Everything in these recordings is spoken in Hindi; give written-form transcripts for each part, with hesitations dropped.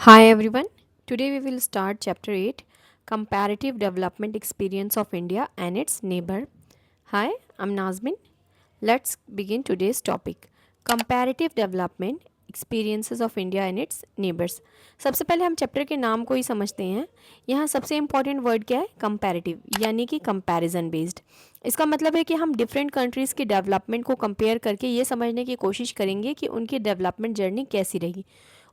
Hi everyone. Today we will start chapter 8, Comparative Development Experience of India and its Neighbor. Hi, I'm Nazmin. Let's begin today's topic. Comparative Development Experiences of India and its Neighbors. सबसे पहले हम चैप्टर के नाम को ही समझते हैं। यहाँ सबसे इम्पॉर्टेंट वर्ड क्या है? कंपैरेटिव, यानी कि कंपैरिजन बेस्ड। इसका मतलब है कि हम डिफरेंट कंट्रीज़ की डेवलपमेंट को कंपेयर करके ये समझने की कोशिश करेंगे कि उनकी डेवलपमेंट जर्नी कैसी रही,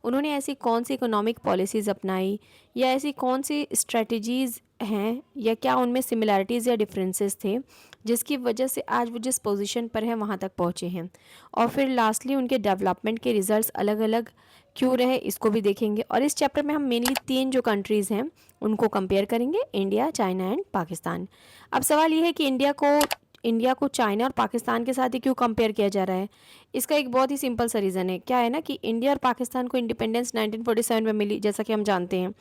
उन्होंने ऐसी कौन सी इकोनॉमिक पॉलिसीज़ अपनाई, या ऐसी कौन सी स्ट्रेटजीज़ हैं, या क्या उनमें सिमिलैरिटीज़ या डिफरेंसेस थे जिसकी वजह से आज वो जिस पोजीशन पर हैं वहाँ तक पहुँचे हैं। और फिर लास्टली उनके डेवलपमेंट के रिजल्ट्स अलग अलग क्यों रहे, इसको भी देखेंगे। और इस चैप्टर में हम मेनली 3 जो कंट्रीज़ हैं उनको कंपेयर करेंगे, इंडिया, चाइना एंड पाकिस्तान। अब सवाल ये है कि इंडिया को चाइना और पाकिस्तान के साथ ही क्यों कंपेयर किया जा रहा है। इसका एक बहुत ही सिंपल सा रीज़न है, क्या है ना कि इंडिया और पाकिस्तान को इंडिपेंडेंस 1947 में मिली, जैसा कि हम जानते हैं,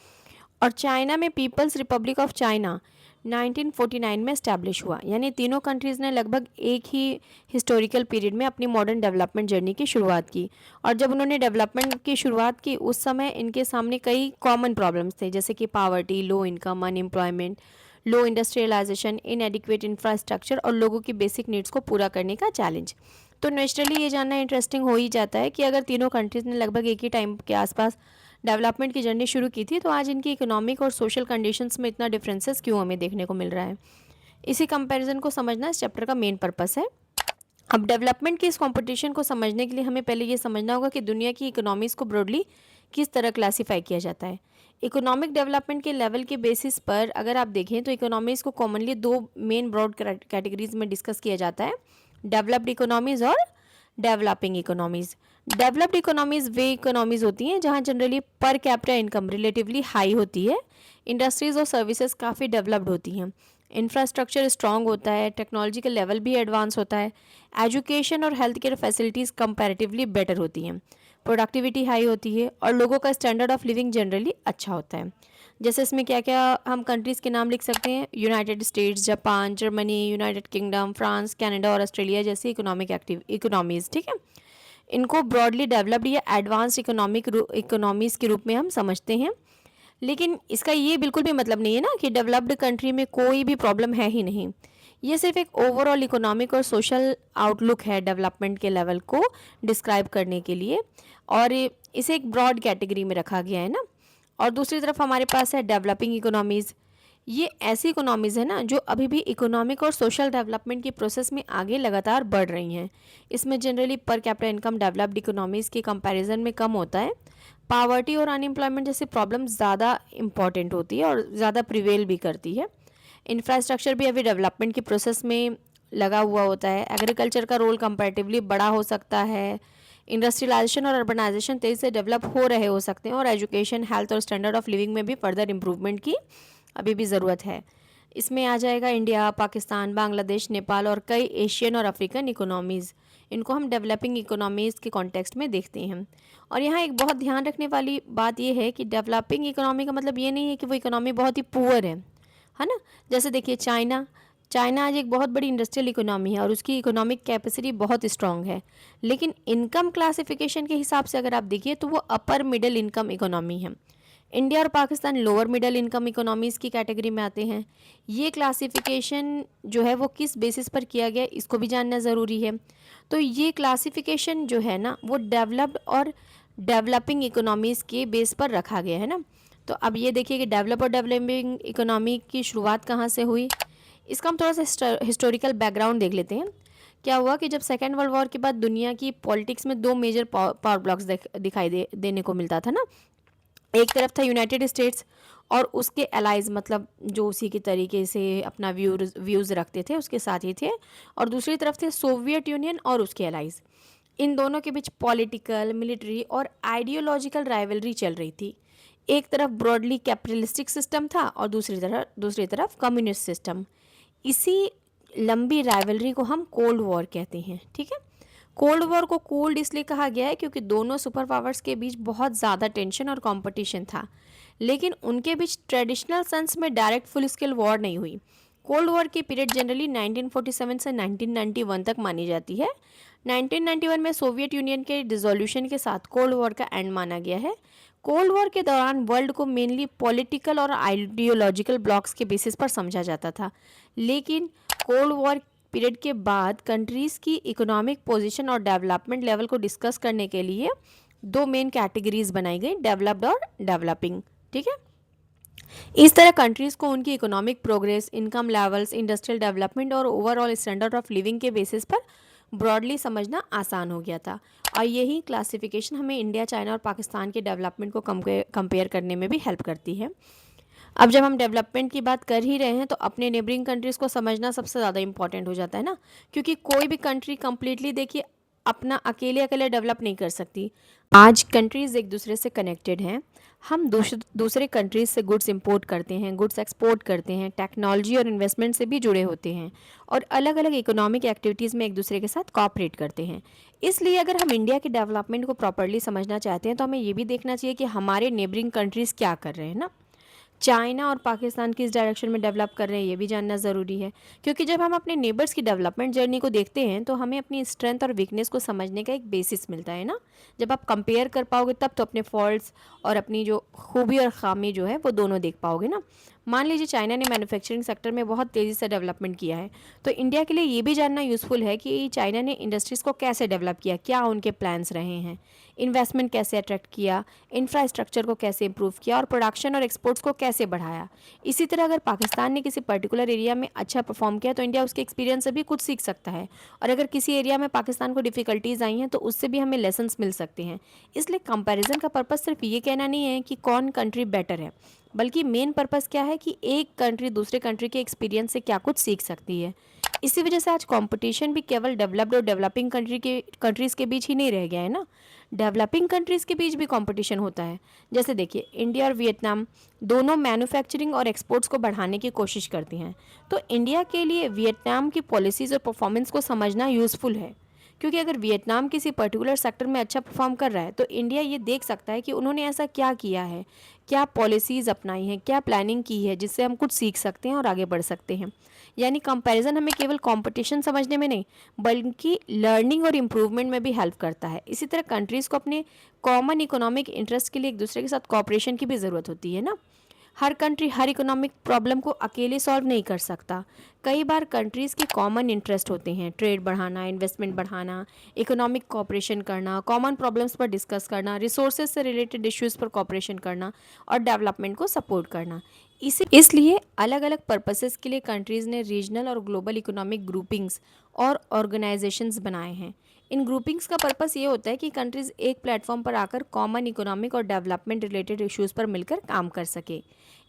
और चाइना में पीपल्स रिपब्लिक ऑफ चाइना 1949 में इस्टेब्लिश हुआ। यानी तीनों कंट्रीज़ ने लगभग एक ही हिस्टोरिकल पीरियड में अपनी मॉडर्न डेवलपमेंट जर्नी की शुरुआत की। और जब उन्होंने डेवलपमेंट की शुरुआत की उस समय इनके सामने कई कॉमन प्रॉब्लम्स थे, जैसे कि पावर्टी, लो इनकम, अनएम्प्लॉयमेंट, लो इंडस्ट्रियलाइजेशन, इनएडिक्वेट इंफ्रास्ट्रक्चर और लोगों की बेसिक नीड्स को पूरा करने का चैलेंज। तो नेचुरली ये जानना इंटरेस्टिंग हो ही जाता है कि अगर तीनों कंट्रीज़ ने लगभग एक ही टाइम के आसपास डेवलपमेंट की जर्नी शुरू की थी, तो आज इनकी इकोनॉमिक और सोशल कंडीशंस में इतना डिफरेंसेस क्यों हमें देखने को मिल रहा है। इसी कंपैरिजन को समझना इस चैप्टर का मेन पर्पस है। अब डेवलपमेंट के इस कंपटीशन को समझने के लिए हमें पहले ये समझना होगा कि दुनिया की इकोनॉमीज़ को ब्रॉडली किस तरह क्लासीफाई किया जाता है। इकोनॉमिक डेवलपमेंट के लेवल के बेसिस पर अगर आप देखें तो इकोनॉमीज़ को कॉमनली 2 मेन ब्रॉड कैटेगरीज में डिस्कस किया जाता है, डेवलप्ड इकोनॉमीज़ और डेवलपिंग इकोनॉमीज़। डेवलप्ड इकोनॉमीज़ वे इकोनॉमीज़ होती हैं जहाँ generally per capita income relatively high होती है, इंडस्ट्रीज़ और सर्विसेज काफ़ी डेवलप्ड होती हैं, इंफ्रास्ट्रक्चर स्ट्रॉन्ग होता है, टेक्नोलॉजी का लेवल भी एडवांस होता है, एजुकेशन और health care facilities comparatively better होती हैं, प्रोडक्टिविटी हाई होती है और लोगों का स्टैंडर्ड ऑफ लिविंग जनरली अच्छा होता है। जैसे इसमें क्या क्या हम कंट्रीज़ के नाम लिख सकते हैं, United states, Japan, Germany, United kingdom, France, Canada और ऑस्ट्रेलिया जैसी इकोनॉमिक एक्टिव इकोनॉमीज़। ठीक है, इनको ब्रॉडली डेवलप्ड या एडवांस्ड इकोनॉमीज़ के रूप में हम समझते हैं। लेकिन इसका ये बिल्कुल भी मतलब नहीं है ना कि डेवलप्ड कंट्री में कोई भी प्रॉब्लम है ही नहीं। ये सिर्फ एक ओवरऑल इकोनॉमिक और सोशल आउटलुक है डेवलपमेंट के लेवल को डिस्क्राइब करने के लिए, और इसे एक ब्रॉड कैटेगरी में रखा गया है ना। और दूसरी तरफ हमारे पास है डेवलपिंग इकोनॉमीज़। ये ऐसी इकोनॉमीज़ है ना जो अभी भी इकोनॉमिक और सोशल डेवलपमेंट की प्रोसेस में आगे लगातार बढ़ रही हैं। इसमें generally per capita income developed economies के कंपैरिजन में कम होता है, पावर्टी और अनएम्प्लॉयमेंट जैसी प्रॉब्लम ज़्यादा इंपॉर्टेंट होती है और ज़्यादा प्रिवेल भी करती है। इंफ्रास्ट्रक्चर भी अभी डेवलपमेंट की प्रोसेस में लगा हुआ होता है, एग्रीकल्चर का रोल कंपैरेटिवली बड़ा हो सकता है, इंडस्ट्रियलाइजेशन और अर्बनाइजेशन तेज़ी से डेवलप हो रहे हो सकते हैं, और एजुकेशन, हेल्थ और स्टैंडर्ड ऑफ लिविंग में भी फर्दर इम्प्रूवमेंट की अभी भी ज़रूरत है। इसमें आ जाएगा इंडिया, पाकिस्तान, बांग्लादेश, नेपाल और कई एशियन और अफ्रीकन इकोनॉमीज़। इनको हम डेवलपिंग इकोनॉमीज़ के कॉन्टेक्स्ट में देखते हैं। और यहाँ एक बहुत ध्यान रखने वाली बात यह है कि डेवलपिंग इकोनॉमी का मतलब ये नहीं है कि वो इकोनॉमी बहुत ही पुअर है ना। जैसे देखिए चाइना, चाइना आज एक बहुत बड़ी इंडस्ट्रियल इकोनॉमी है और उसकी इकोनॉमिक कैपेसिटी बहुत स्ट्रांग है, लेकिन इनकम क्लासिफिकेशन के हिसाब से अगर आप देखिए तो वो अपर मिडिल इनकम इकोनॉमी है। इंडिया और Pakistan lower middle income economies की कैटेगरी में आते हैं। ये क्लासिफिकेशन जो है वो किस बेसिस पर किया गया इसको भी जानना ज़रूरी है। तो ये क्लासिफिकेशन जो है ना वो डेवलप्ड और डेवलपिंग इकोनॉमीज़ के बेस पर रखा गया है ना। तो अब ये देखिए कि डेवलप और डेवलपिंग इकोनॉमी की शुरुआत कहाँ से हुई। इसका हम थोड़ा सा हिस्टोरिकल बैकग्राउंड देख लेते हैं। क्या हुआ कि जब सेकेंड वर्ल्ड वॉर के बाद दुनिया की पॉलिटिक्स में 2 मेजर पावर ब्लॉक्स दिखाई देने को मिलता था ना। एक तरफ था यूनाइटेड स्टेट्स और उसके एलाइज, मतलब जो उसी के तरीके से अपना व्यूज़ रखते थे उसके साथ ही थे, और दूसरी तरफ थे सोवियत यूनियन और उसके एलाइज। इन दोनों के बीच पॉलिटिकल, मिलिट्री और आइडियोलॉजिकल राइवलरी चल रही थी। एक तरफ ब्रॉडली कैपिटलिस्टिक सिस्टम था और दूसरी तरफ कम्युनिस्ट सिस्टम। इसी लंबी राइवलरी को हम कोल्ड वॉर कहते हैं। ठीक है, कोल्ड वॉर को कोल्ड इसलिए कहा गया है क्योंकि दोनों सुपर पावर्स के बीच बहुत ज़्यादा टेंशन और कंपटीशन था, लेकिन उनके बीच ट्रेडिशनल सेंस में डायरेक्ट फुल स्केल वॉर नहीं हुई। कोल्ड वॉर की पीरियड जनरली 1947 से 1991 तक मानी जाती है। 1991 में सोवियत यूनियन के डिसोल्यूशन के साथ कोल्ड वॉर का एंड माना गया है। कोल्ड वॉर के दौरान वर्ल्ड को मेनली पॉलिटिकल और आइडियोलॉजिकल ब्लॉक्स के बेसिस पर समझा जाता था, लेकिन कोल्ड वॉर पीरियड के बाद कंट्रीज़ की इकोनॉमिक पोजीशन और डेवलपमेंट लेवल को डिस्कस करने के लिए दो मेन कैटेगरीज बनाई गई, डेवलप्ड और डेवलपिंग। ठीक है, इस तरह कंट्रीज़ को उनकी economic progress, income levels, industrial development और ओवरऑल स्टैंडर्ड ऑफ लिविंग के बेसिस पर ब्रॉडली समझना आसान हो गया था। और यही क्लासिफिकेशन हमें इंडिया, चाइना और पाकिस्तान के डेवलपमेंट को कंपेयर करने में भी हेल्प करती है। अब जब हम डेवलपमेंट की बात कर ही रहे हैं तो अपने नेबरिंग कंट्रीज़ को समझना सबसे ज़्यादा इंपॉर्टेंट हो जाता है ना, क्योंकि कोई भी कंट्री कम्प्लीटली देखिए अपना अकेले अकेले डेवलप नहीं कर सकती। आज कंट्रीज़ एक दूसरे से कनेक्टेड हैं। हम दूसरे कंट्रीज़ से गुड्स इंपोर्ट करते हैं, गुड्स एक्सपोर्ट करते हैं, टेक्नोलॉजी और इन्वेस्टमेंट से भी जुड़े होते हैं और अलग अलग इकोनॉमिक एक्टिविटीज़ में एक दूसरे के साथ कोऑपरेट करते हैं। इसलिए अगर हम इंडिया के डेवलपमेंट को प्रॉपर्ली समझना चाहते हैं तो हमें ये भी देखना चाहिए कि हमारे नेबरिंग कंट्रीज़ क्या कर रहे हैं ना। चाइना और पाकिस्तान किस डायरेक्शन में डेवलप कर रहे हैं ये भी जानना ज़रूरी है, क्योंकि जब हम अपने नेबर्स की डेवलपमेंट जर्नी को देखते हैं तो हमें अपनी स्ट्रेंथ और वीकनेस को समझने का एक बेसिस मिलता है ना। जब आप कंपेयर कर पाओगे तब तो अपने फॉल्ट्स और अपनी जो खूबी और खामी जो है वो दोनों देख पाओगे ना। मान लीजिए चाइना ने मैन्युफैक्चरिंग सेक्टर में बहुत तेज़ी से डेवलपमेंट किया है, तो इंडिया के लिए ये भी जानना यूज़फुल है कि चाइना ने इंडस्ट्रीज़ को कैसे डेवलप किया, क्या उनके प्लान्स रहे हैं, इन्वेस्टमेंट कैसे अट्रैक्ट किया, इंफ्रास्ट्रक्चर को कैसे इंप्रूव किया और प्रोडक्शन और एक्सपोर्ट्स को कैसे बढ़ाया। इसी तरह अगर पाकिस्तान ने किसी पर्टिकुलर एरिया में अच्छा परफॉर्म किया तो इंडिया उसके एक्सपीरियंस से भी कुछ सीख सकता है, और अगर किसी एरिया में पाकिस्तान को डिफ़िकल्टीज़ आई हैं तो उससे भी हमें लेसन्स मिल सकते हैं। इसलिए कंपैरिजन का पर्पज़ सिर्फ ये कहना नहीं है कि कौन कंट्री बेटर है, बल्कि मेन पर्पज़ क्या है कि एक कंट्री दूसरे कंट्री के एक्सपीरियंस से क्या कुछ सीख सकती है। इसी वजह से आज कंपटीशन भी केवल डेवलप्ड और डेवलपिंग कंट्रीज़ के बीच ही नहीं रह गया है ना, डेवलपिंग कंट्रीज़ के बीच भी कंपटीशन होता है। जैसे देखिए इंडिया और वियतनाम दोनों मैन्युफैक्चरिंग और एक्सपोर्ट्स को बढ़ाने की कोशिश करती हैं, तो इंडिया के लिए वियतनाम की पॉलिसीज़ और परफॉर्मेंस को समझना यूज़फुल है, क्योंकि अगर वियतनाम किसी पर्टिकुलर सेक्टर में अच्छा परफॉर्म कर रहा है तो इंडिया ये देख सकता है कि उन्होंने ऐसा क्या किया है, क्या पॉलिसीज़ अपनाई हैं, क्या प्लानिंग की है जिससे हम कुछ सीख सकते हैं और आगे बढ़ सकते हैं। यानी कंपैरिजन हमें केवल कंपटीशन समझने में नहीं बल्कि लर्निंग और इम्प्रूवमेंट में भी हेल्प करता है। इसी तरह कंट्रीज़ को अपने कॉमन इकोनॉमिक इंटरेस्ट के लिए एक दूसरे के साथ कॉपरेशन की भी ज़रूरत होती है ना। हर कंट्री हर इकोनॉमिक प्रॉब्लम को अकेले सॉल्व नहीं कर सकता। कई बार कंट्रीज़ के कॉमन इंटरेस्ट होते हैं, ट्रेड बढ़ाना, इन्वेस्टमेंट बढ़ाना, इकोनॉमिक कॉपरेशन करना, कॉमन प्रॉब्लम्स पर डिस्कस करना, रिसोर्सेज से रिलेटेड इश्यूज़ पर कॉपरेशन करना और डेवलपमेंट को सपोर्ट करना। इसलिए अलग अलग पर्पसेस के लिए कंट्रीज़ ने रीजनल और ग्लोबल इकोनॉमिक ग्रुपिंग्स और ऑर्गेनाइजेशंस बनाए हैं। इन ग्रुपिंग्स का पर्पस ये होता है कि कंट्रीज़ एक प्लेटफॉर्म पर आकर कॉमन इकोनॉमिक और डेवलपमेंट रिलेटेड इश्यूज़ पर मिलकर काम कर सके।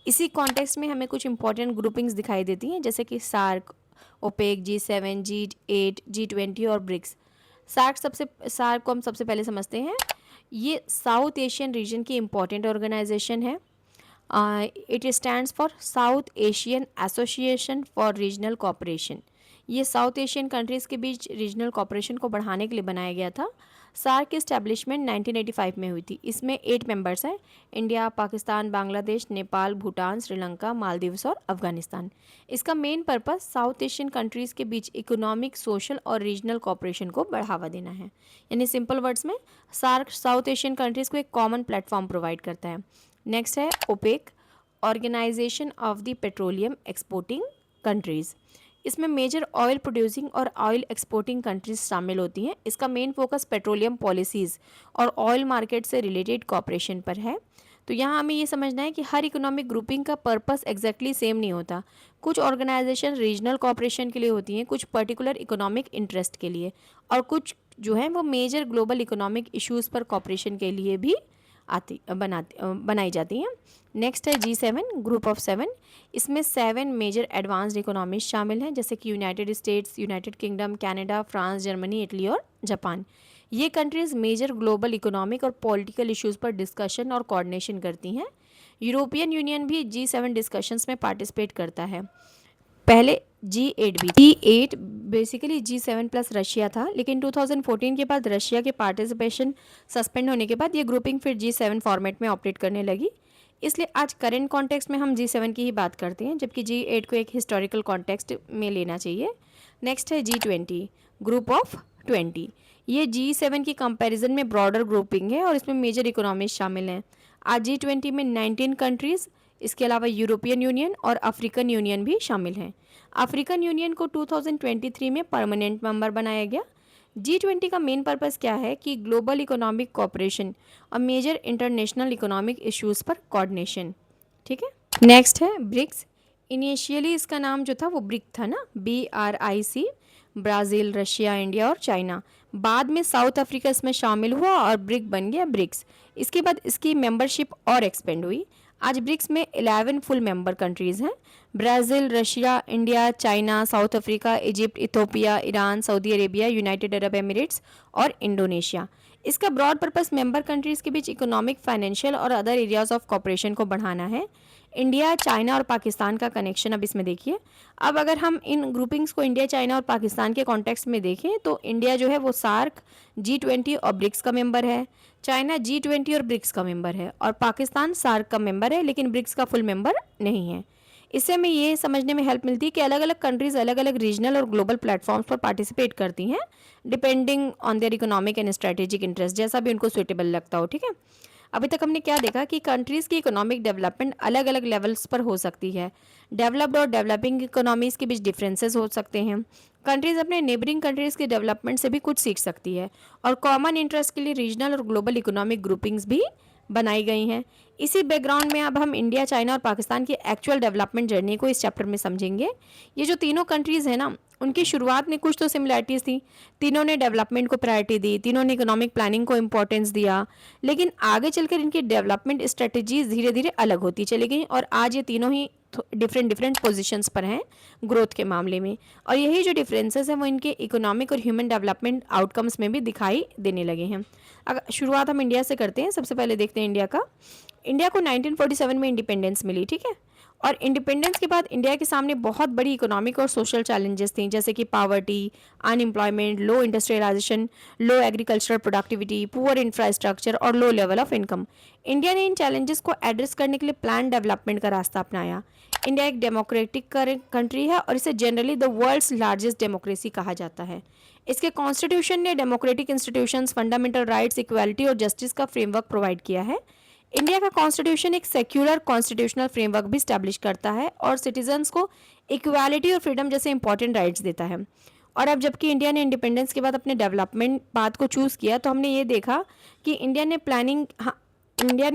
इसी कॉन्टेक्स्ट में हमें कुछ इंपॉर्टेंट ग्रुपिंग्स दिखाई देती हैं, जैसे कि SAARC, OPEC, G7, G8, G20 और ब्रिक्स। सार्क को हम सबसे पहले समझते हैं। ये साउथ एशियन रीजन की इम्पॉर्टेंट ऑर्गेनाइजेशन है। It stands for south Asian association for regional cooperation. ये साउथ एशियन कंट्रीज़ के बीच रीजनल कोऑपरेशन को बढ़ाने के लिए बनाया गया था। सार्क की इस्टेब्लिशमेंट 1985 में हुई थी। इसमें 8 मेंबर्स हैं, इंडिया, पाकिस्तान, बांग्लादेश, नेपाल, भूटान, श्रीलंका, मालदीव्स और अफगानिस्तान। इसका main purpose South Asian countries के बीच इकोनॉमिक, सोशल और रीजनल कोऑपरेशन को बढ़ावा देना है। यानी सिंपल वर्ड्स में सार्क साउथ एशियन कंट्रीज़ को एक कॉमन प्लेटफॉर्म प्रोवाइड करता है। नेक्स्ट है OPEC, organisation of the petroleum exporting countries. इसमें मेजर ऑयल प्रोड्यूसिंग और ऑयल एक्सपोर्टिंग कंट्रीज शामिल होती हैं। इसका मेन फोकस पेट्रोलियम पॉलिसीज़ और ऑयल मार्केट से रिलेटेड कॉपरेशन पर है। तो यहाँ हमें ये समझना है कि हर इकोनॉमिक ग्रुपिंग का पर्पस एग्जैक्टली सेम नहीं होता। कुछ ऑर्गेनाइजेशन रीजनल कॉपरेशन के लिए होती हैं, कुछ पर्टिकुलर इकोनॉमिक इंटरेस्ट के लिए, और कुछ जो है वो मेजर ग्लोबल इकोनॉमिक इश्यूज़ पर कॉपरेशन के लिए भी बनाई जाती हैं। नेक्स्ट है G7, ग्रुप ऑफ 7। इसमें 7 मेजर एडवांस्ड इकोनॉमीज शामिल हैं, जैसे कि United states, United kingdom, Canada, France, Germany, Italy और जापान। ये कंट्रीज़ मेजर ग्लोबल इकोनॉमिक और पॉलिटिकल इश्यूज़ पर डिस्कशन और कोऑर्डिनेशन करती हैं। यूरोपियन यूनियन भी G7 डिस्कशंस में पार्टिसिपेट करता है। पहले G8 भी G8 basically G7 plus Russia था, लेकिन 2014 के बाद रशिया के पार्टिसिपेशन सस्पेंड होने के बाद ये ग्रुपिंग फिर G7 फॉर्मेट में ऑपरेट करने लगी। इसलिए आज करंट कॉन्टेक्स्ट में हम G7 की ही बात करते हैं, जबकि G8 को एक हिस्टोरिकल कॉन्टेक्स्ट में लेना चाहिए। नेक्स्ट है G20, ग्रुप ऑफ 20। ये G7 की कंपैरिजन में ब्रॉडर ग्रुपिंग है और इसमें मेजर इकोनॉमीज शामिल हैं। आज G20 में 19 कंट्रीज़, इसके अलावा यूरोपियन यूनियन और अफ्रीकन यूनियन भी शामिल हैं। अफ्रीकन यूनियन को 2023 में परमानेंट मेंबर बनाया गया। G20 का मेन पर्पस क्या है कि ग्लोबल इकोनॉमिक कोऑपरेशन और मेजर इंटरनेशनल इकोनॉमिक इश्यूज पर कोऑर्डिनेशन। ठीक है, नेक्स्ट है ब्रिक्स। इनिशियली इसका नाम जो था वो ब्रिक था ना, BRIC, ब्राज़ील, रशिया, इंडिया और चाइना। बाद में साउथ अफ्रीका इसमें शामिल हुआ और ब्रिक बन गया ब्रिक्स। इसके बाद इसकी मेंबरशिप और एक्सपेंड हुई। आज ब्रिक्स में 11 फुल मेंबर कंट्रीज़ हैं। Brazil, Russia, India, China, south Africa, Egypt, Ethiopia, Iran, Saudi Arabia, United Arab Emirates और इंडोनेशिया। इसका ब्रॉड पर्पस मेंबर कंट्रीज़ के बीच इकोनॉमिक, फाइनेंशियल और अदर एरियाज ऑफ कॉपरेशन को बढ़ाना है। इंडिया, चाइना और पाकिस्तान का कनेक्शन अब इसमें देखिए। अब अगर हम इन ग्रुपिंग्स को इंडिया, चाइना और पाकिस्तान के कॉन्टेक्स्ट में देखें तो इंडिया जो है वो सार्क, G20 और ब्रिक्स का मेंबर है। चाइना G20 और ब्रिक्स का मेंबर है और पाकिस्तान सार्क का मेंबर है लेकिन ब्रिक्स का फुल मेंबर नहीं है। इससे हमें ये समझने में हेल्प मिलती है कि अलग अलग कंट्रीज़ अलग अलग रीजनल और ग्लोबल प्लेटफॉर्म्स पर पार्टिसिपेट करती हैं depending on their economic and strategic interest, जैसा भी उनको सुटेबल लगता हो। ठीक है, अभी तक हमने क्या देखा कि कंट्रीज़ की इकोनॉमिक डेवलपमेंट अलग अलग लेवल्स पर हो सकती है। डेवलप्ड और डेवलपिंग इकोनॉमीज़ के बीच डिफरेंसेस हो सकते हैं। कंट्रीज़ अपने नेबरिंग कंट्रीज़ की डेवलपमेंट से भी कुछ सीख सकती है और कॉमन इंटरेस्ट के लिए रीजनल और ग्लोबल इकोनॉमिक ग्रुपिंग्स भी बनाई गई हैं। इसी बैकग्राउंड में अब हम इंडिया, चाइना और पाकिस्तान की एक्चुअल डेवलपमेंट जर्नी को इस चैप्टर में समझेंगे। ये जो तीनों कंट्रीज़ हैं ना, उनकी शुरुआत में कुछ तो सिमिलैरिटीज़ थी। तीनों ने डेवलपमेंट को प्रायोरिटी दी, तीनों ने इकोनॉमिक प्लानिंग को इंपॉर्टेंस दिया, लेकिन आगे चलकर इनकी डेवलपमेंट स्ट्रेटजीज धीरे धीरे अलग होती चली गई और आज ये तीनों ही डिफरेंट डिफरेंट पोजीशंस पर हैं ग्रोथ के मामले में। और यही जो डिफरेंसेस हैं वो इनके इकोनॉमिक और ह्यूमन डेवलपमेंट आउटकम्स में भी दिखाई देने लगे हैं। अगर शुरुआत हम इंडिया से करते हैं, सबसे पहले देखते हैं इंडिया का। इंडिया को 1947 में इंडिपेंडेंस मिली। ठीक है, और इंडिपेंडेंस के बाद इंडिया के सामने बहुत बड़ी इकोनॉमिक और सोशल चैलेंजेस थी, जैसे कि पावर्टी, अनएम्प्लॉयमेंट, लो इंडस्ट्रियलाइजेशन, लो एग्रीकल्चरल प्रोडक्टिविटी, पुअर इंफ्रास्ट्रक्चर और low level of income. India ने इन चैलेंजेस को एड्रेस करने के लिए प्लान डेवलपमेंट का रास्ता अपनाया। इंडिया एक डेमोक्रेटिक कंट्री है और इसे generally the world's largest democracy कहा जाता है। इसके कॉन्स्टिट्यूशन ने democratic institutions, fundamental rights, equality और जस्टिस का फ्रेमवर्क प्रोवाइड किया है। इंडिया का कॉन्स्टिट्यूशन एक सेक्युलर कॉन्स्टिट्यूशनल फ्रेमवर्क भी स्टैब्लिश करता है और सिटीजन्स को इक्वालिटी और फ्रीडम जैसे इंपॉर्टेंट राइट्स देता है। और अब जबकि इंडिया ने इंडिपेंडेंस के बाद अपने डेवलपमेंट पाथ को चूज़ किया तो हमने ये देखा कि इंडिया ने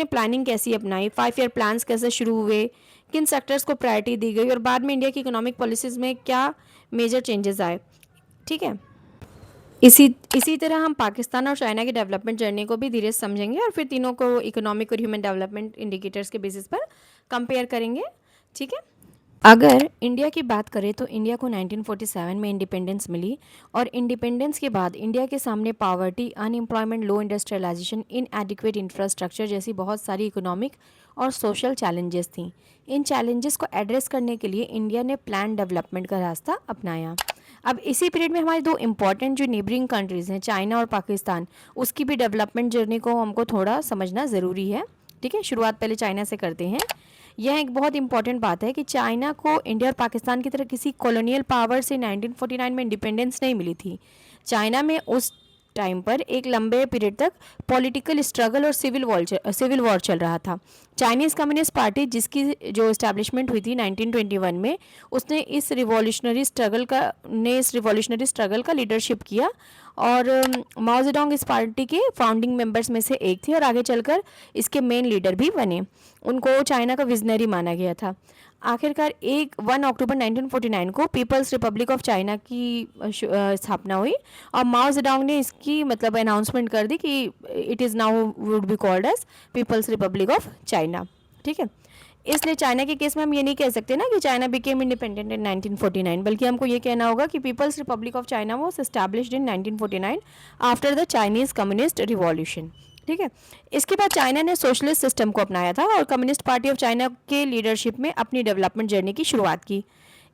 प्लानिंग कैसी अपनाई, 5 ईयर प्लान्स कैसे शुरू हुए, किन सेक्टर्स को प्रायोरिटी दी गई और बाद में इंडिया की इकोनॉमिक पॉलिसीज़ में क्या मेजर चेंजेस आए। ठीक है, इसी तरह हम पाकिस्तान और चाइना की डेवलपमेंट जर्नी को भी धीरे से समझेंगे और फिर तीनों को इकोनॉमिक और ह्यूमन डेवलपमेंट इंडिकेटर्स के बेसिस पर कंपेयर करेंगे। ठीक है, अगर इंडिया की बात करें तो इंडिया को 1947 में इंडिपेंडेंस मिली और इंडिपेंडेंस के बाद इंडिया के सामने पावर्टी, अनएम्प्लॉयमेंट, लो इंडस्ट्रियलाइजेशन, इनएडिक्वेट इंफ्रास्ट्रक्चर जैसी बहुत सारी इकोनॉमिक और सोशल चैलेंजेस थीं। इन चैलेंजेस को एड्रेस करने के लिए इंडिया ने प्लान डेवलपमेंट का रास्ता अपनाया। अब इसी पीरियड में हमारी दो इम्पॉर्टेंट जो नेबरिंग कंट्रीज़ हैं, चाइना और पाकिस्तान, उसकी भी डेवलपमेंट जर्नी को हमको थोड़ा समझना ज़रूरी है। ठीक है, शुरुआत पहले चाइना से करते हैं। यह एक बहुत इंपॉर्टेंट बात है कि चाइना को इंडिया और पाकिस्तान की तरह किसी कॉलोनियल पावर से 1949 में इंडिपेंडेंस नहीं मिली थी। चाइना में उस टाइम पर एक लंबे पीरियड तक पॉलिटिकल स्ट्रगल और सिविल वॉर चल रहा था। चाइनीज़ कम्युनिस्ट पार्टी, जिसकी जो इस्टेब्लिशमेंट हुई थी 1921 में, उसने इस रिवॉल्यूशनरी स्ट्रगल का लीडरशिप किया और माओ जेडोंग इस पार्टी के फाउंडिंग मेंबर्स में से एक थे और आगे चलकर इसके मेन लीडर भी बने। उनको चाइना का विजनरी माना गया था। आखिरकार 1 अक्टूबर 1949 को पीपल्स रिपब्लिक ऑफ चाइना की स्थापना हुई और माओ जेडोंग ने इसकी मतलब अनाउंसमेंट कर दी कि it is now would be called as People's Republic of China. ठीक है, इसलिए चाइना के केस में हम ये नहीं कह सकते ना कि चाइना बिकेम इंडिपेंडेंट इन 1949, बल्कि हमको ये कहना होगा कि People's Republic of China was established in 1949 after the Chinese communist revolution. ठीक है, इसके बाद चाइना ने सोशलिस्ट सिस्टम को अपनाया था और कम्युनिस्ट पार्टी ऑफ चाइना के लीडरशिप में अपनी डेवलपमेंट जर्नी की शुरुआत की।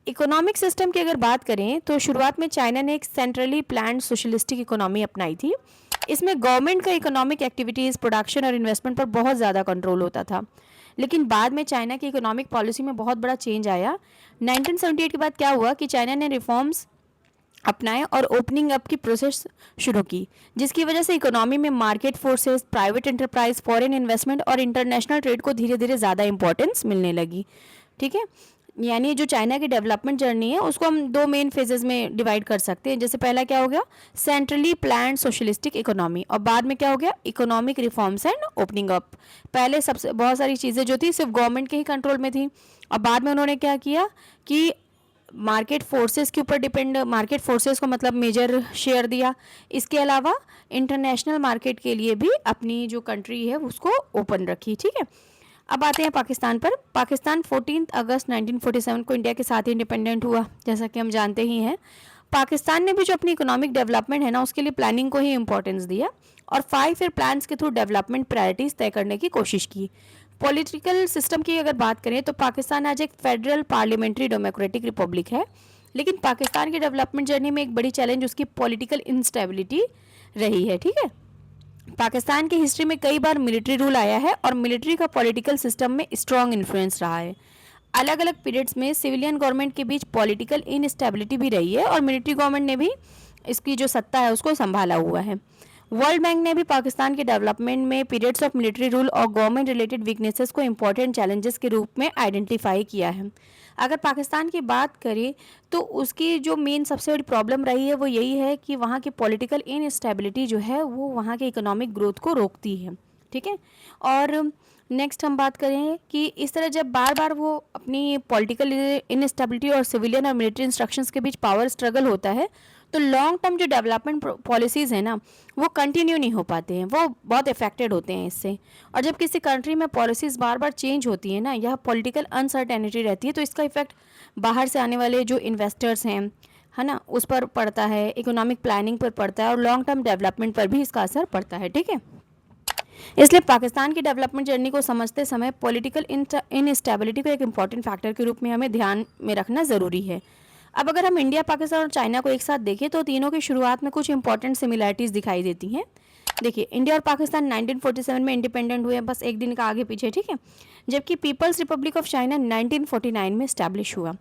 इकोनॉमिक सिस्टम की अगर बात करें तो शुरुआत में चाइना ने एक सेंट्रली प्लान्ड सोशलिस्टिक इकोनॉमी अपनाई थी। इसमें गवर्नमेंट का इकोनॉमिक एक्टिविटीज़, प्रोडक्शन और इन्वेस्टमेंट पर बहुत ज़्यादा कंट्रोल होता था। लेकिन बाद में चाइना की इकोनॉमिक पॉलिसी में बहुत बड़ा चेंज आया। 1978 के बाद क्या हुआ कि चाइना ने रिफॉर्म्स अपनाए और ओपनिंग अप की प्रोसेस शुरू की, जिसकी वजह से इकोनॉमी में market forces, private enterprise, foreign investment और इंटरनेशनल ट्रेड को धीरे धीरे ज़्यादा इंपॉर्टेंस मिलने लगी। ठीक है, यानी जो चाइना की डेवलपमेंट जर्नी है उसको हम दो मेन फेजेस में डिवाइड कर सकते हैं। जैसे पहला क्या हो गया, सेंट्रली प्लान्ड सोशलिस्टिक इकोनॉमी, और बाद में क्या हो गया, economic reforms and opening up. पहले सबसे बहुत सारी चीज़ें जो थी सिर्फ गवर्नमेंट के ही कंट्रोल में थी, और बाद में उन्होंने क्या किया कि मार्केट फोर्सेस के ऊपर डिपेंड, मार्केट फोर्सेस को मतलब मेजर शेयर दिया। इसके अलावा इंटरनेशनल मार्केट के लिए भी अपनी जो कंट्री है उसको ओपन रखी। ठीक है, अब आते हैं पाकिस्तान पर। पाकिस्तान 14 अगस्त 1947 को इंडिया के साथ इंडिपेंडेंट हुआ, जैसा कि हम जानते ही हैं। पाकिस्तान ने भी जो अपनी इकोनॉमिक डेवलपमेंट है ना उसके लिए प्लानिंग को ही इंपॉर्टेंस दिया और 5 ईयर प्लान्स के थ्रू डेवलपमेंट प्रायोरिटीज़ तय करने की कोशिश की। पॉलिटिकल सिस्टम की अगर बात करें तो पाकिस्तान आज एक फेडरल पार्लियामेंट्री डेमोक्रेटिक रिपब्लिक है, लेकिन पाकिस्तान की डेवलपमेंट जर्नी में एक बड़ी चैलेंज उसकी पॉलिटिकल इंस्टेबिलिटी रही है। ठीक है, पाकिस्तान की हिस्ट्री में कई बार मिलिट्री रूल आया है और मिलिट्री का पॉलिटिकल सिस्टम में स्ट्रॉन्ग इन्फ्लुएंस रहा है। अलग अलग पीरियड्स में सिविलियन गवर्नमेंट के बीच पॉलिटिकल इनस्टेबिलिटी भी रही है और मिलिट्री गवर्नमेंट ने भी इसकी जो सत्ता है उसको संभाला हुआ है। वर्ल्ड बैंक ने भी पाकिस्तान के डेवलपमेंट में पीरियड्स ऑफ मिलिट्री रूल और गवर्नमेंट रिलेटेड वीकनेसेस को इंपॉर्टेंट चैलेंजेस के रूप में आइडेंटिफाई किया है। अगर पाकिस्तान की बात करें तो उसकी जो मेन सबसे बड़ी प्रॉब्लम रही है वो यही है कि वहाँ की पॉलिटिकल इनस्टेबिलिटी जो है वो वहाँ के इकोनॉमिक ग्रोथ को रोकती है। ठीक है, और नेक्स्ट हम बात करें कि इस तरह जब बार बार वो अपनी पॉलिटिकल इनस्टेबिलिटी और सिविलियन और मिलिट्री इंस्ट्रक्शंस के बीच पावर स्ट्रगल होता है तो लॉन्ग टर्म जो डेवलपमेंट पॉलिसीज़ हैं ना वो कंटिन्यू नहीं हो पाते हैं, वो बहुत इफेक्टेड होते हैं इससे। और जब किसी कंट्री में पॉलिसीज़ बार बार चेंज होती है ना या पॉलिटिकल अनसर्टेनिटी रहती है तो इसका इफेक्ट बाहर से आने वाले जो इन्वेस्टर्स हैं है ना उस पर पड़ता है, इकोनॉमिक प्लानिंग पर पड़ता है और लॉन्ग टर्म डेवलपमेंट पर भी इसका असर पड़ता है। ठीक है, इसलिए पाकिस्तान की डेवलपमेंट जर्नी को समझते समय पॉलिटिकल इनस्टेबिलिटी को एक इम्पॉर्टेंट फैक्टर के रूप में हमें ध्यान में रखना ज़रूरी है। अब अगर हम इंडिया, पाकिस्तान और चाइना को एक साथ देखें तो तीनों की शुरुआत में कुछ इंपॉर्टेंट सिमिलैरिटीज़ दिखाई देती हैं। देखिए, इंडिया और पाकिस्तान 1947 में इंडिपेंडेंट हुए, बस एक दिन का आगे पीछे। ठीक है, जबकि पीपल्स रिपब्लिक ऑफ चाइना 1949 में इस्टेब्लिश हुआ।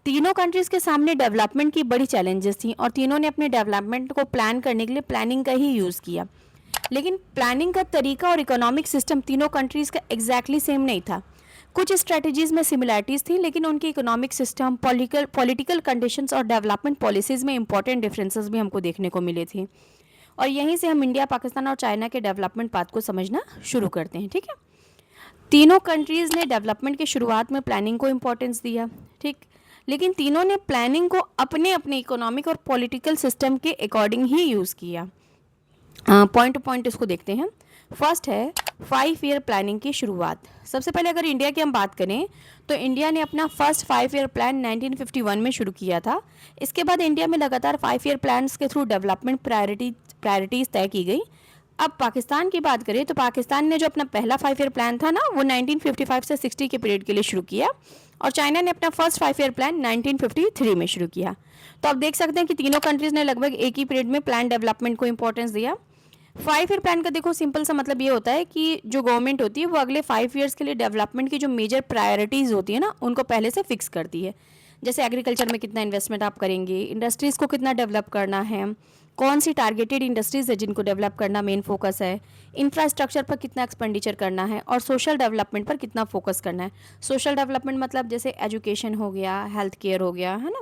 तीनों कंट्रीज़ के सामने डेवलपमेंट की बड़ी चैलेंजेस थी और तीनों ने अपने डेवलपमेंट को प्लान करने के लिए प्लानिंग का ही यूज़ किया, लेकिन प्लानिंग का तरीका और इकोनॉमिक सिस्टम तीनों कंट्रीज़ का एग्जैक्टली सेम नहीं था। कुछ स्ट्रेटजीज़ में सिमिलैरिटीज़ थी लेकिन उनकी इकोनॉमिक सिस्टम, पॉलिटिकल कंडीशंस और डेवलपमेंट पॉलिसीज़ में इंपॉर्टेंट डिफरेंसेस भी हमको देखने को मिले थे। और यहीं से हम इंडिया, पाकिस्तान और चाइना के डेवलपमेंट पाथ को समझना शुरू करते हैं। ठीक है, तीनों कंट्रीज़ ने डेवलपमेंट की शुरुआत में प्लानिंग को इम्पोर्टेंस दिया। ठीक, लेकिन तीनों ने प्लानिंग को अपने अपने इकोनॉमिक और पॉलिटिकल सिस्टम के अकॉर्डिंग ही यूज़ किया। पॉइंट टू पॉइंट इसको देखते हैं। फर्स्ट है 5 ईयर प्लानिंग की शुरुआत। सबसे पहले अगर इंडिया की हम बात करें तो इंडिया ने अपना फर्स्ट 5 ईयर प्लान 1951 में शुरू किया था। इसके बाद इंडिया में लगातार 5 ईयर प्लान्स के थ्रू डेवलपमेंट प्रायोरिटीज़ तय की गई। अब पाकिस्तान की बात करें तो पाकिस्तान ने जो अपना पहला 5 ईयर प्लान था ना वो 1955 से 60 के पीरियड के लिए शुरू किया और चाइना ने अपना फर्स्ट 5 ईयर प्लान 1953 में शुरू किया। तो आप देख सकते हैं कि तीनों कंट्रीज़ ने लगभग एक ही पीरियड में प्लान डेवलपमेंट को इंपॉर्टेंस दिया। 5 ईयर प्लान का देखो सिंपल सा मतलब ये होता है कि जो गवर्नमेंट होती है वो अगले 5 ईयर्स के लिए डेवलपमेंट की जो मेजर प्रायोरिटीज़ होती है ना उनको पहले से फिक्स करती है। जैसे एग्रीकल्चर में कितना इन्वेस्टमेंट आप करेंगे, इंडस्ट्रीज़ को कितना डेवलप करना है, कौन सी टारगेटेड इंडस्ट्रीज़ है जिनको डेवलप करना मेन फोकस है, इंफ्रास्ट्रक्चर पर कितना एक्सपेंडिचर करना है और सोशल डेवलपमेंट पर कितना फोकस करना है। सोशल डेवलपमेंट मतलब जैसे एजुकेशन हो गया, हेल्थ केयर हो गया, है ना।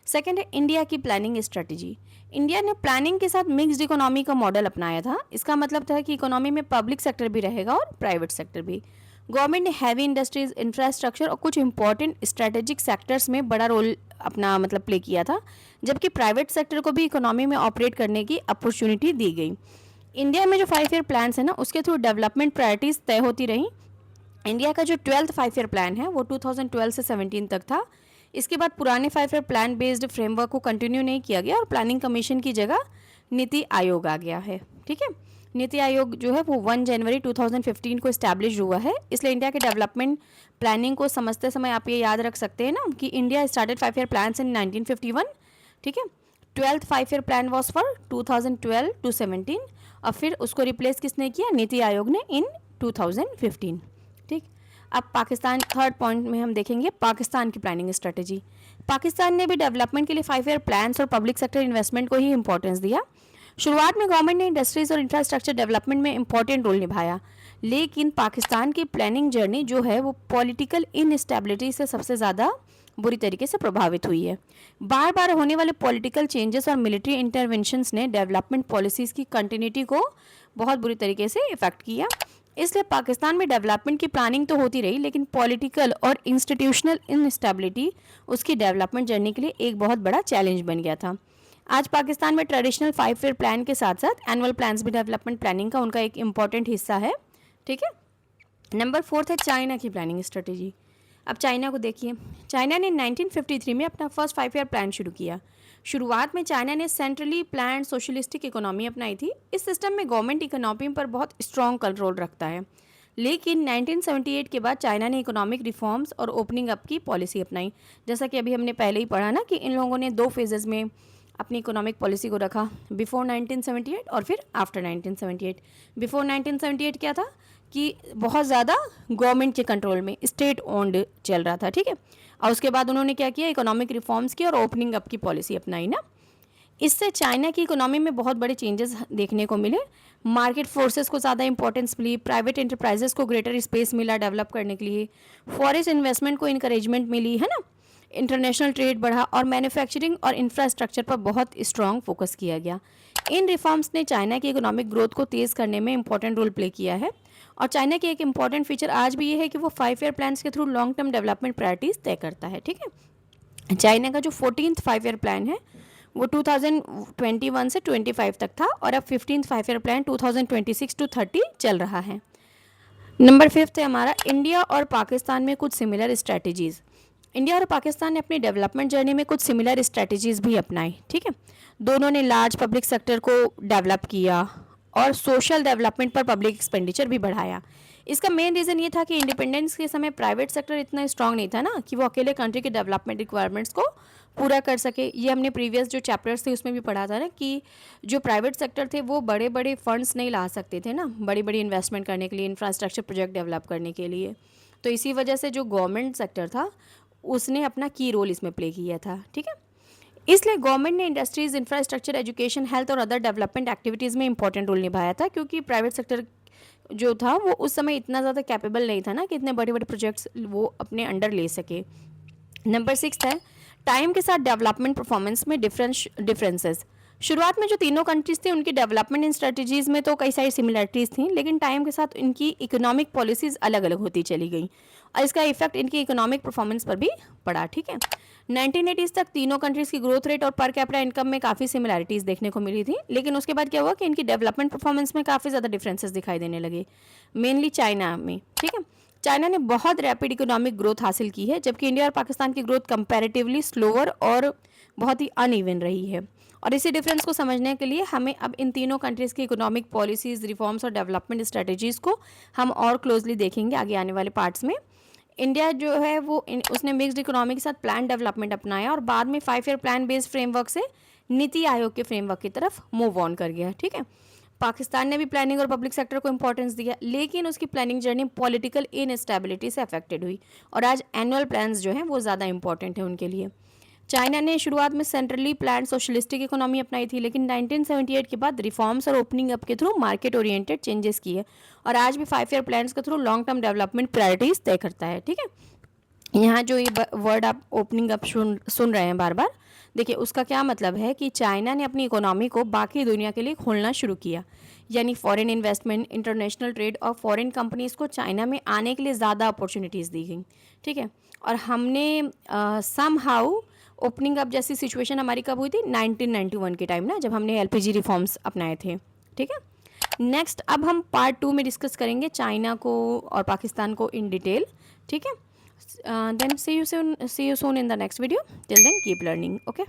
सेकेंड है इंडिया की प्लानिंग स्ट्रेटजी। इंडिया ने प्लानिंग के साथ मिक्स्ड इकोनॉमी का मॉडल अपनाया था। इसका मतलब था कि इकोनॉमी में पब्लिक सेक्टर भी रहेगा और प्राइवेट सेक्टर भी। गवर्नमेंट ने हैवी इंडस्ट्रीज, इंफ्रास्ट्रक्चर और कुछ इंपॉर्टेंट स्ट्रेटेजिक सेक्टर्स में बड़ा रोल अपना मतलब प्ले किया था, जबकि प्राइवेट सेक्टर को भी इकोनॉमी में ऑपरेट करने की अपॉर्चुनिटी दी गई। इंडिया में जो 5 ईयर प्लान्स है ना उसके थ्रू डेवलपमेंट प्रायोरिटीज़ तय होती रहीं। इंडिया का जो 12th 5 ईयर प्लान है वो 2012 से 17 तक था। इसके बाद पुराने 5 ईयर प्लान बेस्ड फ्रेमवर्क को कंटिन्यू नहीं किया गया और प्लानिंग कमीशन की जगह नीति आयोग आ गया है। ठीक है, नीति आयोग जो है वो 1 जनवरी 2015 को इस्टेब्लिश हुआ है। इसलिए इंडिया के डेवलपमेंट प्लानिंग को समझते समय आप ये याद रख सकते हैं ना कि India started 5 year plan in 1951। ठीक है, 12th 5 year plan was for 2012 to 17 और फिर उसको रिप्लेस किसने किया, नीति आयोग ने इन 2015। ठीक, अब पाकिस्तान, थर्ड पॉइंट में हम देखेंगे पाकिस्तान की प्लानिंग स्ट्रेटेजी। पाकिस्तान ने भी डेवलपमेंट के लिए 5 ईयर प्लान्स और पब्लिक सेक्टर इन्वेस्टमेंट को ही इंपॉर्टेंस दिया। शुरुआत में गवर्नमेंट ने इंडस्ट्रीज और इंफ्रास्ट्रक्चर डेवलपमेंट में इंपॉर्टेंट रोल निभाया, लेकिन पाकिस्तान की प्लानिंग जर्नी जो है वो पॉलिटिकल इनस्टेबिलिटी से सबसे ज़्यादा बुरी तरीके से प्रभावित हुई है। बार बार होने वाले पॉलिटिकल चेंजेस और मिलिट्री इंटरवेंशंस ने डेवलपमेंट पॉलिसीज़ की कंटिन्यूटी को बहुत बुरी तरीके से इफेक्ट किया। इसलिए पाकिस्तान में डेवलपमेंट की प्लानिंग तो होती रही, लेकिन पॉलिटिकल और इंस्टीट्यूशनल इनस्टेबिलिटी उसकी डेवलपमेंट जर्नी के लिए एक बहुत बड़ा चैलेंज बन गया था। आज पाकिस्तान में ट्रेडिशनल 5 ईयर प्लान के साथ साथ एनुअल प्लान्स भी डेवलपमेंट प्लानिंग का उनका एक इम्पॉर्टेंट हिस्सा है। ठीक है, नंबर 4 है चाइना की प्लानिंग स्ट्रेटेजी। अब चाइना को देखिए, चाइना ने 1953 में अपना फर्स्ट 5 ईयर प्लान शुरू किया। शुरुआत में चाइना ने सेंट्रली प्लान्ड सोशलिस्टिक इकोनॉमी अपनाई थी। इस सिस्टम में गवर्नमेंट इकोनॉमी पर बहुत स्ट्रॉन्ग कंट्रोल रखता है, लेकिन 1978 के बाद चाइना ने इकोनॉमिक रिफॉर्म्स और ओपनिंग अप की पॉलिसी अपनाई। जैसा कि अभी हमने पहले ही पढ़ा ना कि इन लोगों ने 2 फेजेज़ में अपनी इकोनॉमिक पॉलिसी को रखा, बिफोर 1978 और फिर आफ्टर 1978। बिफोर 1978 क्या था कि बहुत ज़्यादा गवर्नमेंट के कंट्रोल में स्टेट ओन्ड चल रहा था। ठीक है, और उसके बाद उन्होंने क्या किया, इकोनॉमिक रिफॉर्म्स की और ओपनिंग अप की पॉलिसी अपनाई ना। इससे चाइना की इकोनॉमी में बहुत बड़े चेंजेस देखने को मिले। मार्केट फोर्सेस को ज़्यादा इंपॉर्टेंस मिली, प्राइवेट इंटरप्राइजेस को ग्रेटर स्पेस मिला डेवलप करने के लिए, फॉरेन इन्वेस्टमेंट को इंकरेजमेंट मिली, है ना, इंटरनेशनल ट्रेड बढ़ा और मैन्युफैक्चरिंग और इंफ्रास्ट्रक्चर पर बहुत स्ट्रॉन्ग फोकस किया गया। इन रिफॉर्म्स ने चाइना की इकोनॉमिक ग्रोथ को तेज़ करने में इंपॉर्टेंट रोल प्ले किया है। और चाइना की एक इंपॉर्टेंट फीचर आज भी ये है कि वो 5 ईयर प्लान्स के through long term development priorities तय करता है। ठीक है, चाइना का जो 14th 5 ईयर प्लान है वो 2021 से 25 तक था और अब 15th 5 ईयर प्लान 2026 to 30 चल रहा है। नंबर 5 है हमारा इंडिया और पाकिस्तान में कुछ सिमिलर स्ट्रैटेजीज़। इंडिया और पाकिस्तान ने अपनी डेवलपमेंट जर्नी में कुछ सिमिलर स्ट्रैटेजीज़ भी अपनाई। ठीक है, दोनों ने लार्ज पब्लिक सेक्टर को डेवलप किया और सोशल डेवलपमेंट पर पब्लिक एक्सपेंडिचर भी बढ़ाया। इसका मेन रीज़न ये था कि इंडिपेंडेंस के समय प्राइवेट सेक्टर इतना स्ट्रांग नहीं था ना कि वो अकेले कंट्री के डेवलपमेंट रिक्वायरमेंट्स को पूरा कर सके। ये हमने प्रीवियस जो चैप्टर्स थे उसमें भी पढ़ा था ना कि जो प्राइवेट सेक्टर थे वो बड़े बड़े फंड्स नहीं ला सकते थे ना, बड़ी बड़ी इन्वेस्टमेंट करने के लिए, इंफ्रास्ट्रक्चर प्रोजेक्ट डेवलप करने के लिए। तो इसी वजह से जो गवर्नमेंट सेक्टर था उसने अपना की रोल इसमें प्ले किया था। ठीक है, इसलिए गवर्नमेंट ने इंडस्ट्रीज, इंफ्रास्ट्रक्चर, एजुकेशन, हेल्थ और अदर डेवलपमेंट एक्टिविटीज़ में इंपॉर्टेंट रोल निभाया था, क्योंकि प्राइवेट सेक्टर जो था वो उस समय इतना ज़्यादा कैपेबल नहीं था ना कि इतने बड़े बड़े प्रोजेक्ट्स वो अपने अंडर ले सके। नंबर 6 है टाइम के साथ डेवलपमेंट परफॉर्मेंस में डिफरेंसेस। शुरुआत में जो तीनों कंट्रीज थी उनकी डेवलपमेंट इन स्ट्रेटजीज़ में तो कई सारी सिमिलरिटीज़ थी, लेकिन टाइम के साथ इनकी इकोनॉमिक पॉलिसीज़ अलग अलग होती चली गई और इसका इफेक्ट इनकी इकोनॉमिक परफॉर्मेंस पर भी पड़ा। ठीक है, 1980s तक तीनों कंट्रीज़ की ग्रोथ रेट और पर कैपिटा इनकम में काफ़ी सिमिलरिटीज़ देखने को मिली थी, लेकिन उसके बाद क्या हुआ कि इनकी डेवलपमेंट परफॉर्मेंस में काफ़ी ज़्यादा डिफरेंसेस दिखाई देने लगे, मेनली चाइना में। ठीक है, चाइना ने बहुत रैपिड इकोनॉमिक ग्रोथ हासिल की है, जबकि इंडिया और पाकिस्तान की ग्रोथ कंपैरेटिवली स्लोअर और बहुत ही अनइवन रही है। और इसी डिफरेंस को समझने के लिए हमें अब इन तीनों कंट्रीज़ की इकोनॉमिक पॉलिसीज़, रिफॉर्म्स और डेवलपमेंट स्ट्रेटजीज़ को हम और क्लोजली देखेंगे आगे आने वाले पार्ट्स में। इंडिया जो है वो उसने मिक्स्ड इकोनॉमी के साथ प्लान डेवलपमेंट अपनाया और बाद में 5 ईयर प्लान बेस्ड फ्रेमवर्क से नीति आयोग के फ्रेमवर्क की तरफ मूव ऑन कर गया। ठीक है, पाकिस्तान ने भी प्लानिंग और पब्लिक सेक्टर को इंपॉर्टेंस दिया, लेकिन उसकी प्लानिंग जर्नी पॉलिटिकल इनस्टेबिलिटी से अफेक्टेड हुई और आज एनुअल प्लान्स जो हैं वो ज़्यादा इंपॉर्टेंट है उनके लिए। चाइना ने शुरुआत में सेंट्रली प्लान्ड सोशलिस्टिक इकोनॉमी अपनाई थी, लेकिन 1978 के बाद रिफॉर्म्स और ओपनिंग अप के थ्रू मार्केट ओरिएंटेड चेंजेस किए और आज भी 5 ईयर प्लान्स के through long term development priorities तय करता है। ठीक है, यहाँ जो ये वर्ड आप ओपनिंग अप सुन रहे हैं बार बार, देखिए उसका क्या मतलब है कि चाइना ने अपनी इकोनॉमी को बाकी दुनिया के लिए खोलना शुरू किया, यानी फॉरेन इन्वेस्टमेंट, इंटरनेशनल ट्रेड और फॉरेन कंपनीज़ को चाइना में आने के लिए ज़्यादा अपॉर्चुनिटीज़ दी गई। ठीक है, और हमने सम हाउ ओपनिंग अप जैसी सिचुएशन हमारी कब हुई थी, 1991 के टाइम ना, जब हमने एलपीजी रिफॉर्म्स अपनाए थे। ठीक है, नेक्स्ट अब हम पार्ट 2 में डिस्कस करेंगे चाइना को और पाकिस्तान को इन डिटेल। ठीक है, then see you soon in the next video. Till then keep learning. Okay.